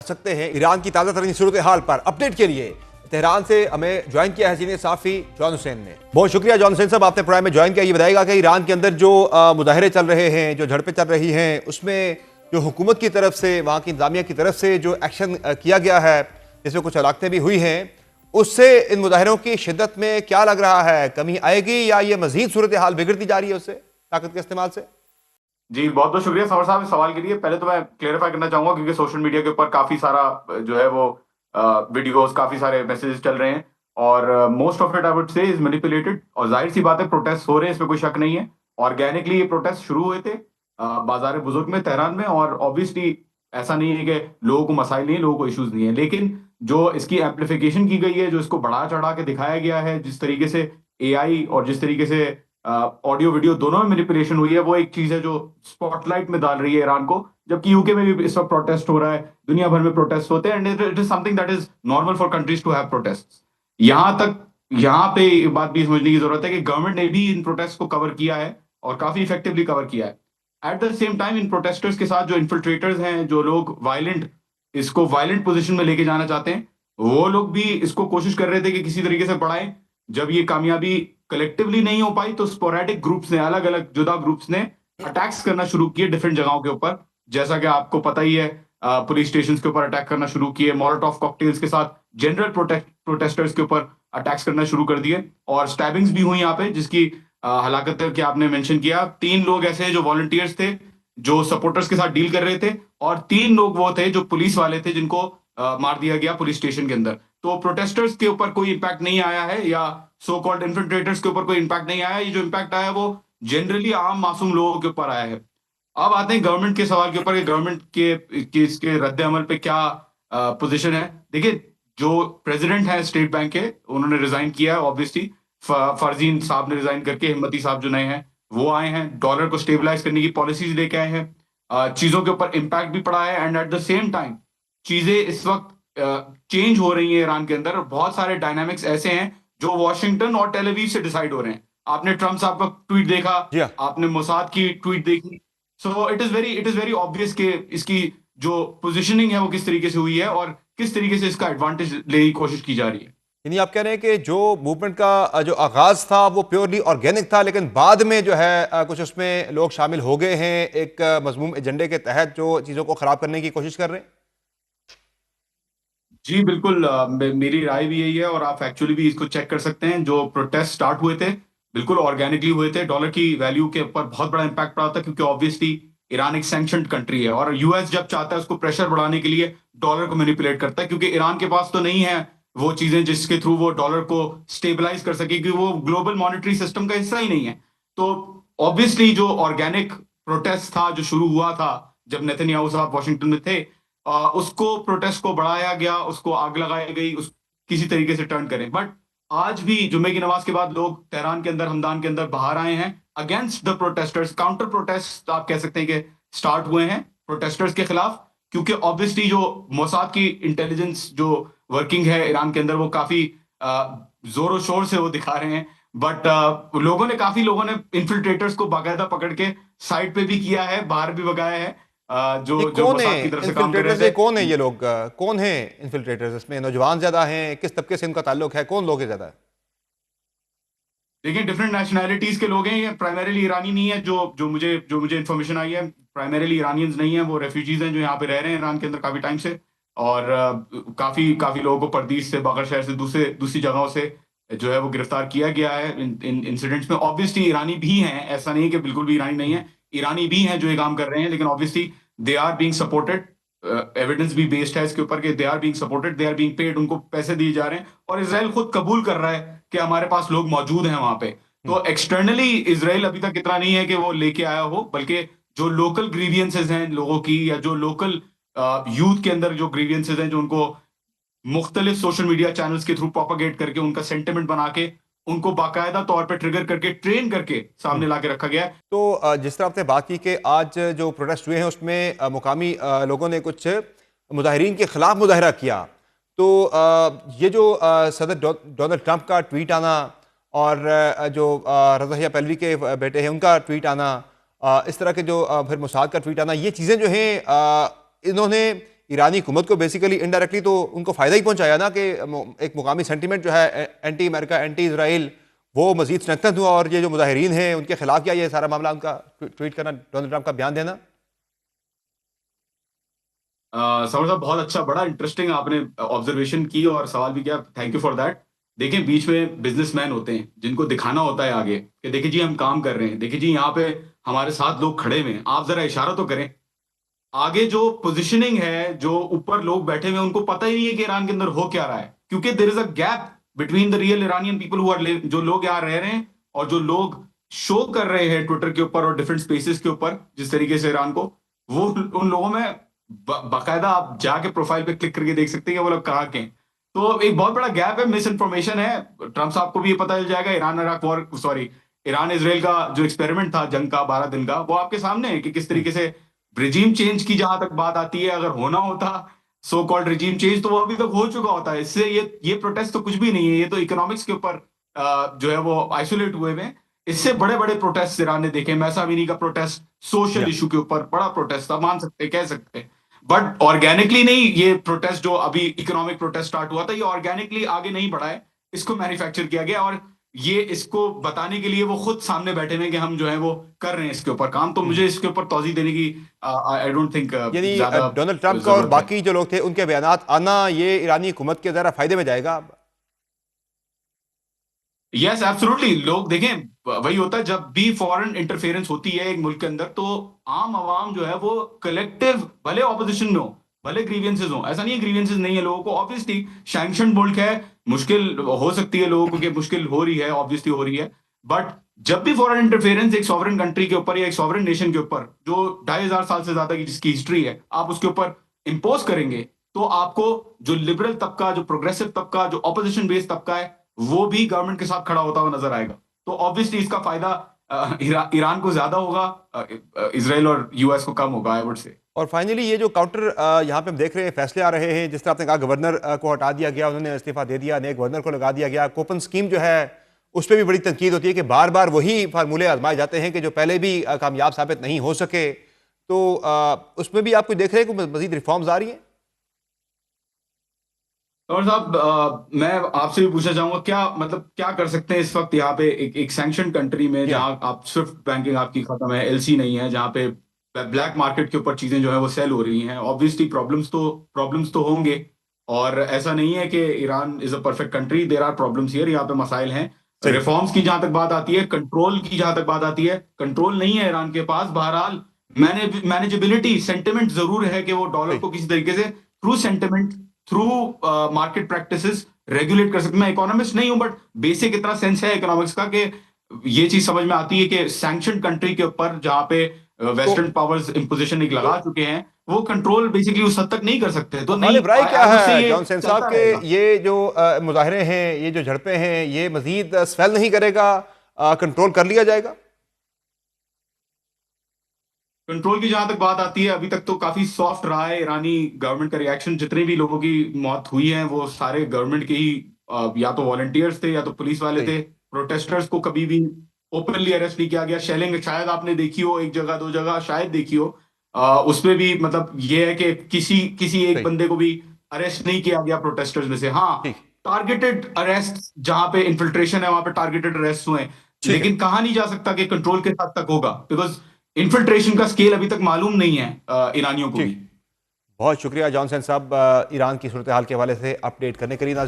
सकते हैं ईरान की ताज़ा तरीन सूरत हाल पर अपडेट के लिए तेहरान से हमें ज्वाइन किया है सीनियर साफी जॉन हुसैन ने। बहुत शुक्रिया जॉन हुसैन साहब, आपने प्रोग्राम में ज्वाइन किया। ये बताएगा कि ईरान के अंदर जो मुजाहरे चल रहे हैं, जो झड़पें चल रही हैं, उसमें जो हुकूमत की तरफ से, वहाँ की इंतजामिया की तरफ से जो एक्शन किया गया है, जिसमें कुछ हलाकतें भी हुई हैं, उससे इन मुजाहरों की शिद्दत में क्या लग रहा है? कमी आएगी या ये मजीद सूरत हाल बिगड़ती जा रही है उससे, ताकत के इस्तेमाल से? जी, बहुत बहुत शुक्रिया समर साहब इस सवाल के लिए। पहले तो मैं क्लेरिफाई करना चाहूंगा क्योंकि सोशल मीडिया के ऊपर काफी सारा जो है वो वीडियोस, काफी सारे मैसेजेस चल रहे हैं और most of it I would say is manipulated. और जाहिर सी बात है, प्रोटेस्ट हो रहे हैं, इसमें कोई शक नहीं है। ऑर्गेनिकली ये प्रोटेस्ट शुरू हुए थे बाजार बुजुर्ग में, तेहरान में। और ऑब्वियसली ऐसा नहीं है कि लोगों को मसाइल नहीं है, लोगों को इश्यूज नहीं है, लेकिन जो इसकी एम्पलीफिकेशन की गई है, जो इसको बढ़ा चढ़ा के दिखाया गया है, जिस तरीके से एआई और जिस तरीके से ऑडियो वीडियो दोनों में मैनिपुलेशन हुई है, वो एक चीज है जो स्पॉटलाइट में डाल रही है ईरान को। जबकि यूके में भी इस वक्त प्रोटेस्ट हो रहा है, दुनिया भर में प्रोटेस्ट होते हैं, and it is something that is normal for countries to have protest. यहाँ तक, यहाँ पे एक बात भी समझने की जरूरत है कि गवर्नमेंट ने भी इन प्रोटेस्ट को कवर किया है और काफी इफेक्टिवली कवर किया है। At the same time in protesters के साथ जो इन्फिल्ट्रेटर्स हैं, जो लोग वायलेंट, इसको वायलेंट पोजिशन में लेके जाना चाहते हैं, वो लोग भी इसको कोशिश कर रहे थे कि किसी तरीके से बढ़ाएं। जब ये कामयाबी कलेक्टिवली नहीं हो पाई तो स्पोरेडिक ग्रुप्स ने, अलग अलग जुदा ग्रुप्स ने अटैक्स करना शुरू किए डिफरेंट जगहों के ऊपर। जैसा कि आपको पता ही है, पुलिस स्टेशन के ऊपर अटैक करना शुरू किए, मोलोटोव कॉकटेल्स के साथ जनरल प्रोटेस्टर्स के ऊपर अटैक्स करना शुरू कर दिए, और स्टैबिंग्स भी हुई यहाँ पे, जिसकी हलाकत की आपने मेंशन किया। 3 लोग ऐसे हैं जो वॉलंटियर्स थे, जो सपोर्टर्स के साथ डील कर रहे थे, और 3 लोग वो थे जो पुलिस वाले थे, जिनको मार दिया गया पुलिस स्टेशन के अंदर। तो प्रोटेस्टर्स के ऊपर कोई इंपैक्ट नहीं आया है, या सो कॉल्ड इन्फिल्ट्रेटर्स के ऊपर कोई इंपैक्ट नहीं आया। ये जो इंपैक्ट आया वो जनरली आम मासूम लोगों के ऊपर आया है। अब आते हैं गवर्नमेंट के सवाल के ऊपर कि गवर्नमेंट के इसके रद्द अमल पे क्या पोजीशन है। देखिए, जो प्रेसिडेंट है स्टेट बैंक के, उन्होंने रिजाइन किया है ऑब्वियसली। फरजीन साहब ने रिजाइन करके हिम्मती साहब जो नए हैं वो आए हैं, डॉलर को स्टेबलाइज करने की पॉलिसीज लेके आए हैं। चीजों के ऊपर इंपैक्ट भी पड़ा है, and at the same time चीजें इस वक्त चेंज हो रही है ईरान के अंदर। बहुत सारे डायनामिक्स ऐसे हैं जो वॉशिंगटन और टेल अवीव से डिसाइड हो रहे हैं। आपने ट्रम्प साहब का ट्वीट देखा, जी हाँ। आपने मोसाद की ट्वीट देखी। So it is very obvious कि इसकी जो पोजीशनिंग है वो किस तरीके से हुई है और किस तरीके से इसका एडवांटेज लेने की कोशिश की जा रही है। यानी आप कह रहे हैं कि जो मूवमेंट का जो आगाज था वो प्योरली ऑर्गेनिक था, लेकिन बाद में जो है कुछ उसमें लोग शामिल हो गए हैं एक मजमूम एजेंडे के तहत, जो चीज़ों को ख़राब करने की कोशिश कर रहे हैं। जी बिल्कुल, मेरी राय भी यही है, और आप एक्चुअली भी इसको चेक कर सकते हैं। जो प्रोटेस्ट स्टार्ट हुए थे बिल्कुल ऑर्गेनिकली हुए थे। डॉलर की वैल्यू के ऊपर बहुत बड़ा इंपैक्ट पड़ा था, क्योंकि ऑब्वियसली ईरान एक सैंक्शनड कंट्री है, और यूएस जब चाहता है उसको प्रेशर बढ़ाने के लिए डॉलर को मैनिपुलेट करता है, क्योंकि ईरान के पास तो नहीं है वो चीजें जिसके थ्रू वो डॉलर को स्टेबलाइज कर सके, क्योंकि वो ग्लोबल मॉनेटरी सिस्टम का हिस्सा ही नहीं है। तो ऑब्वियसली जो ऑर्गेनिक प्रोटेस्ट था, जो शुरू हुआ था जब नेतन्याहू साहब वॉशिंगटन में थे, उसको प्रोटेस्ट को बढ़ाया गया, उसको आग लगाई गई, उस किसी तरीके से टर्न करें। बट आज भी जुम्मे की नमाज के बाद लोग तेहरान के अंदर, हमदान के अंदर बाहर आए हैं against the protesters. Counter protest आप कह सकते हैं कि स्टार्ट हुए हैं प्रोटेस्टर्स के खिलाफ, क्योंकि ऑब्वियसली जो मोसाद की इंटेलिजेंस जो वर्किंग है ईरान के अंदर, वो काफी जोरों शोर से वो दिखा रहे हैं। बट काफी लोगों ने इन्फिल्ट्रेटर्स को बाकायदा पकड़ के साइड पे भी किया है, बाहर भी भगाया है, ये जो जो कौन है मोसाद की तरफ से काम कर इन्फिल्ट्रेटर्स? रहे ये कौन है थे। ये लोग? कौन है इन्फिल्ट्रेटर्स? इसमें नौजवान ज्यादा हैं? किस तबके से इनका ताल्लुक है? कौन लोग हैं ज्यादा? देखिए, डिफरेंट नेशनैलिटीज के लोग हैं ये। प्राइमरीली ईरानी नहीं है, जो मुझे इन्फॉर्मेशन आई है, प्राइमरीली ईरानियंस नहीं है, वो रेफ्यूजीज हैं जो यहाँ पे रह रहे हैं ईरान के अंदर काफी टाइम से। और काफी काफी लोगों को परदीस से, बागर शहर से, दूसरी जगहों से जो है वो गिरफ्तार किया गया है इन इंसिडेंट्स में। ऑब्वियसली ईरानी भी हैं, ऐसा नहीं है कि बिल्कुल भी ईरानी नहीं है, ईरानी भी हैं जो ये काम कर रहे हैं, लेकिन obviously they are being supported. Evidence भी बेस्ड है इसके ऊपर कि they are being supported, they are being paid, उनको पैसे दिए जा रहे हैं, और इसराइल खुद कबूल कर रहा है कि हमारे पास लोग मौजूद हैं वहां पे। तो एक्सटर्नली इसराइल अभी तक इतना नहीं है कि वो लेके आया हो, बल्कि जो लोकल ग्रीवियंसेस हैं लोगों की, या जो लोकल यूथ के अंदर जो ग्रीवियंसेस हैं, जो उनको मुख्तलिफ सोशल मीडिया चैनल्स के थ्रू प्रोपागेट करके, उनका सेंटिमेंट बना के, उनको बाकायदा तौर पे ट्रिगर करके, ट्रेन करके सामने लाके रखा गया है। तो जिस तरह आपने बात की कि आज जो प्रोटेस्ट हुए हैं उसमें मुकामी लोगों ने कुछ मुजाहिरीन के खिलाफ मुजाहरा किया, तो ये जो सदर डोनाल्ड ट्रंप का ट्वीट आना और जो रज़ा पहलवी के बेटे हैं उनका ट्वीट आना, इस तरह के जो फिर मोसाद का ट्वीट आना, ये चीज़ें जो हैं इन्होंने ईरानी हुकूमत को बेसिकली इनडायरेक्टली तो उनको फ़ायदा ही पहुंचाया ना, कि एक मुकामी सेंटीमेंट जो है एंटी अमेरिका, एंटी इसराइल, वो मजीद स्ट्रेंथन हुआ, और ये जो मुजाहिरीन हैं उनके खिलाफ क्या ये सारा मामला, उनका ट्वीट करना, डोनाल्ड ट्रंप का बयान देना। समर साहब बहुत अच्छा, बड़ा इंटरेस्टिंग आपने ऑब्जर्वेशन की और सवाल भी किया, थैंक यू फॉर दैट। देखिए बीच में बिजनेसमैन होते हैं जिनको दिखाना होता है आगे कि देखिए जी हम काम कर रहे हैं, देखिए जी यहाँ पे हमारे साथ लोग खड़े हुए हैं, आप जरा इशारा तो करें। आगे जो पोजिशनिंग है, जो ऊपर लोग बैठे हुए हैं, उनको पता ही नहीं है कि ईरान के अंदर हो क्या रहा है, क्योंकि there is a gap between the real Iranian people who are, जो लोग यहाँ रह रहे हैं और जो लोग शो कर रहे हैं ट्विटर के ऊपर और डिफरेंट स्पेसेस के ऊपर जिस तरीके से ईरान को, वो उन लोगों में बाकायदा आप जाके प्रोफाइल पे क्लिक करके देख सकते हैं कि वो लोग कहाँ के हैं। तो एक बहुत बड़ा गैप है, मिस इन्फॉर्मेशन है। ट्रंप साहब को भी ये पता चल जाएगा। Iran Iraq war, sorry, Iran Israel का जो एक्सपेरिमेंट था जंग का 12 दिन का, वो आपके सामने है कि किस तरीके से रिजीम चेंज की जहां तक बात आती है, अगर होना होता सो कॉल्ड रिजीम चेंज तो वो अभी तक हो चुका होता है। इससे ये प्रोटेस्ट तो कुछ भी नहीं है, ये तो इकोनॉमिक्स के ऊपर जो है वो आइसोलेट हुए हैं। इससे बड़े बड़े प्रोटेस्ट ईरान ने देखे, मैसा अमीनी का प्रोटेस्ट सोशल इशू के ऊपर बड़ा प्रोटेस्ट था, मान सकते कह सकते, बट ऑर्गेनिकली नहीं। ये प्रोटेस्ट जो अभी इकोनॉमिक प्रोटेस्ट स्टार्ट हुआ था, ये ऑर्गेनिकली आगे नहीं बढ़ा है, इसको मैन्युफैक्चर किया गया, और ये इसको बताने के लिए वो खुद सामने बैठे हुए कि हम जो है वो कर रहे हैं इसके ऊपर काम। तो मुझे इसके ऊपर तौजीह देने की आई डोंट थिंक यानी ज्यादा डोनाल्ड ट्रंप का और जरूरत है। बाकी जो लोग थे उनके बयानात आना, ये ईरानी हुकूमत के ज़रा फायदे में जाएगा। Yes absolutely. लोग देखें, वही होता है जब भी फॉरेन इंटरफेरेंस होती है एक मुल्क के अंदर, तो आम आवाम जो है वो कलेक्टिव, भले ऑपोजिशन में हो, भले ग्रीवियंसेस हो, ऐसा नहीं है ग्रीवियंसेस नहीं है लोगों को, ऑब्वियसली सैंक्शन मुल्क है, मुश्किल हो सकती है लोगों को, कि मुश्किल हो रही है, ऑब्वियसली हो रही है। बट जब भी फॉरेन इंटरफेरेंस एक सॉवरेन कंट्री के ऊपर या एक सॉवरेन नेशन के ऊपर जो 2500 साल से ज्यादा की जिसकी हिस्ट्री है, आप उसके ऊपर इंपोज करेंगे, तो आपको जो लिबरल तबका, जो प्रोग्रेसिव तबका, जो ऑपोजिशन बेस्ड तबका है, वो भी गवर्नमेंट के साथ खड़ा होता हुआ नजर आएगा। तो ऑब्वियसली इसका फायदा ईरान को ज्यादा होगा, इसराइल और यूएस को कम होगा, आई वुड से। और फाइनली ये जो काउंटर यहाँ पे हम देख रहे हैं फैसले आ रहे हैं, जिस तरह आपने कहा गवर्नर को हटा दिया गया, उन्होंने इस्तीफा दे दिया, नए गवर्नर को लगा दिया गया। कोपन स्कीम जो है उस पर भी बड़ी तनकीद होती है कि बार बार वही फार्मूले आजमाए जाते हैं कि जो पहले भी कामयाब साबित नहीं हो सके। तो उसमें भी आप कुछ देख रहे हैं कि मजीद रिफॉर्म्स आ रही हैं। और साहब मैं आपसे भी पूछना चाहूंगा, क्या मतलब क्या कर सकते हैं इस वक्त यहाँ पे एक सैंक्शन कंट्री में, या जहाँ आप स्विफ्ट बैंकिंग आपकी खत्म है, एलसी नहीं है, जहाँ पे ब्लैक मार्केट के ऊपर चीजें जो है वो सेल हो रही हैं। ऑब्वियसली प्रॉब्लम्स तो होंगे, और ऐसा नहीं है कि Iran is a perfect country, there are problems here, यहाँ पे मसाइल हैं। सही। रिफॉर्म्स की जहां तक बात आती है, कंट्रोल की जहां तक बात आती है, कंट्रोल नहीं है ईरान के पास। बहरहाल मैनेजेबिलिटी, सेंटिमेंट जरूर है कि वो डॉलर सही। को किसी तरीके से through sentiment, through market practices regulate कर सकते। मैं इकोनॉमिस्ट नहीं हूं, बट बेसिक इतना सेंस है इकोनॉमिक्स का कि ये चीज समझ में आती है कि सैंक्शन कंट्री के ऊपर जहां पे तो वेस्टर्न पावर्स इंपोजिशन एक लगा चुके हैं, वो कंट्रोल बेसिकली उस हद तक नहीं कर सकते। तो नहीं, गालिब राय क्या आई वुड से है ये जॉनसन साहब चलता के, रहेगा। ये जो मुजाहरे हैं, ये जो झड़पें हैं, ये मजीद स्वेल नहीं करेगा, कंट्रोल कर लिया जाएगा। कंट्रोल की जहां तक बात आती है, अभी तक तो काफी सॉफ्ट रहा है ईरानी गवर्नमेंट का रिएक्शन। जितने भी लोगों की मौत हुई है वो सारे गवर्नमेंट के ही या तो वॉलंटियर्स थे या तो पुलिस वाले सही। थे। प्रोटेस्टर्स को कभी भी ओपनली अरेस्ट नहीं किया गया। शेलिंग शायद आपने देखी हो, एक जगह दो जगह शायद देखी हो, उसमें भी मतलब ये है कि किसी किसी एक सही। बंदे को भी अरेस्ट नहीं किया गया प्रोटेस्टर्स में से। हाँ, ठीक। टारगेटेड अरेस्ट जहां पे इन्फिल्ट्रेशन है वहां पे टारगेटेड अरेस्ट हुए हैं, ठीक है। लेकिन कहा नहीं जा सकता कि कंट्रोल के हद तक होगा, बिकॉज इन्फिल्ट्रेशन का स्केल अभी तक मालूम नहीं है ईरानियों को भी। ठीक। बहुत शुक्रिया जॉनसन साहब, ईरान की सूरत हाल के हवाले से अपडेट करने के लिए।